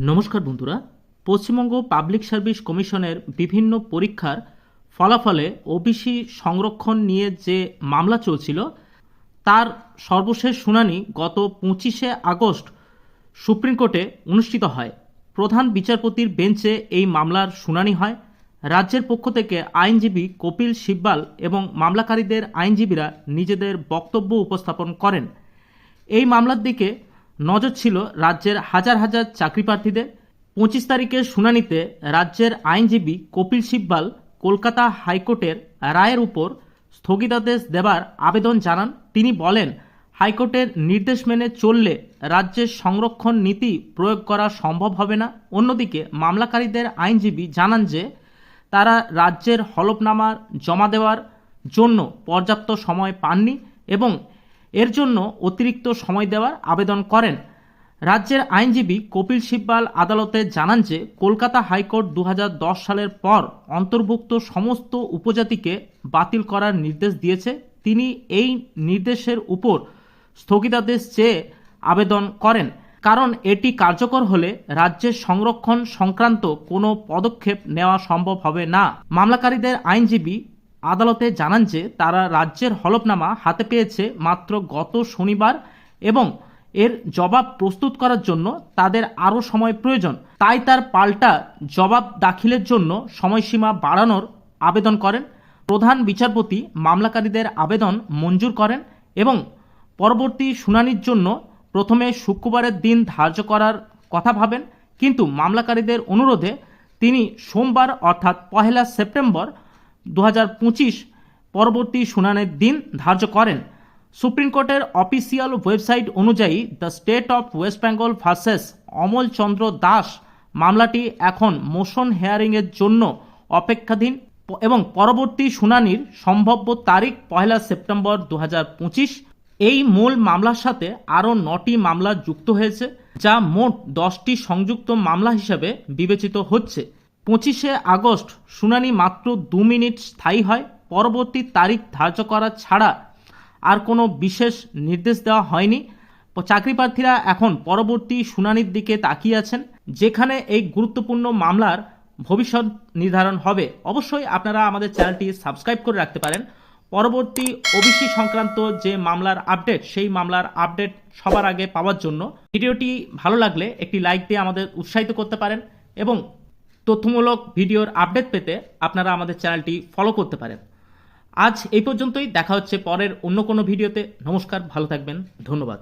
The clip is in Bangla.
নমস্কার বন্ধুরা, পশ্চিমবঙ্গ পাবলিক সার্ভিস কমিশনের বিভিন্ন পরীক্ষার ফলাফলে ওবিসি সংরক্ষণ নিয়ে যে মামলা চলছিল তার সর্বশেষ শুনানি গত 25শে আগস্ট সুপ্রিম কোর্টে অনুষ্ঠিত হয়। প্রধান বিচারপতির বেঞ্চে এই মামলার শুনানি হয়। রাজ্যের পক্ষ থেকে আইনজীবী কপিল সিব্বাল এবং মামলাকারীদের আইনজীবীরা নিজেদের বক্তব্য উপস্থাপন করেন। এই মামলার দিকে নজর ছিল রাজ্যের হাজার হাজার চাকরি প্রার্থীদের। 25 তারিখের শুনানিতে রাজ্যের আইনজীবী কপিল সিব্বাল কলকাতা হাইকোর্টের রায়ের উপর স্থগিতাদেশ দেবার আবেদন জানান। তিনি বলেন, হাইকোর্টের নির্দেশ মেনে চললে রাজ্যের সংরক্ষণ নীতি প্রয়োগ করা সম্ভব হবে না। অন্যদিকে মামলাকারীদের আইনজীবী জানান যে তারা রাজ্যের হলফনামা জমা দেওয়ার জন্য পর্যাপ্ত সময় পাননি এবং এর জন্য অতিরিক্ত সময় দেওয়ার আবেদন করেন। রাজ্যের আইনজীবী কপিল সিব্বাল আদালতে জানান যে কলকাতা হাইকোর্ট 2010 সালের পর অন্তর্ভুক্ত সমস্ত উপজাতিকে বাতিল করার নির্দেশ দিয়েছে। তিনি এই নির্দেশের উপর স্থগিতাদেশ চেয়ে আবেদন করেন, কারণ এটি কার্যকর হলে রাজ্যের সংরক্ষণ সংক্রান্ত কোনো পদক্ষেপ নেওয়া সম্ভব হবে না। মামলাকারীদের আইনজীবী আদালতে জানান যে তারা রাজ্যের হলফনামা হাতে পেয়েছে মাত্র গত শনিবার এবং এর জবাব প্রস্তুত করার জন্য তাদের আরও সময় প্রয়োজন। তাই তার পাল্টা জবাব দাখিলের জন্য সময়সীমা বাড়ানোর আবেদন করেন। প্রধান বিচারপতি মামলাকারীদের আবেদন মঞ্জুর করেন এবং পরবর্তী শুনানির জন্য প্রথমে শুক্রবারের দিন ধার্য করার কথা ভাবেন, কিন্তু মামলাকারীদের অনুরোধে তিনি সোমবার অর্থাৎ 1 সেপ্টেম্বর 2025 পরবর্তী শুনানির দিন ধার্য করেন। সুপ্রিম কোর্টের অফিসিয়াল ওয়েবসাইট অনুযায়ী the state of West Bengal versus Amal Chandra Das মামলাটি এখন মোশন হেয়ারিংয়ের জন্য অপেক্ষাধীন এবং পরবর্তী শুনানির সম্ভাব্য তারিখ 1 সেপ্টেম্বর 2025। এই মূল মামলার সাথে আরও 9টি মামলা যুক্ত হয়েছে, যা মোট 10টি সংযুক্ত মামলা হিসাবে বিবেচিত হচ্ছে। 25শে আগস্ট শুনানি মাত্র 2 মিনিট স্থায়ী হয়। পরবর্তী তারিখ ধার্য করা ছাড়া আর কোনো বিশেষ নির্দেশ দেওয়া হয়নি। চাকরি প্রার্থীরা এখন পরবর্তী শুনানির দিকে তাকিয়ে আছেন, যেখানে এই গুরুত্বপূর্ণ মামলার ভবিষ্যৎ নির্ধারণ হবে। অবশ্যই আপনারা আমাদের চ্যানেলটি সাবস্ক্রাইব করে রাখতে পারেন। পরবর্তী ওবিসি সংক্রান্ত যে মামলার আপডেট, সেই মামলার আপডেট সবার আগে পাওয়ার জন্য ভিডিওটি ভালো লাগলে একটি লাইক দিয়ে আমাদের উৎসাহিত করতে পারেন এবং তথ্যমূলক ভিডিওর আপডেট পেতে আপনারা আমাদের চ্যানেলটি ফলো করতে পারেন। আজ এই পর্যন্তই, দেখা হচ্ছে পরের অন্য কোনো ভিডিওতে। নমস্কার, ভালো থাকবেন, ধন্যবাদ।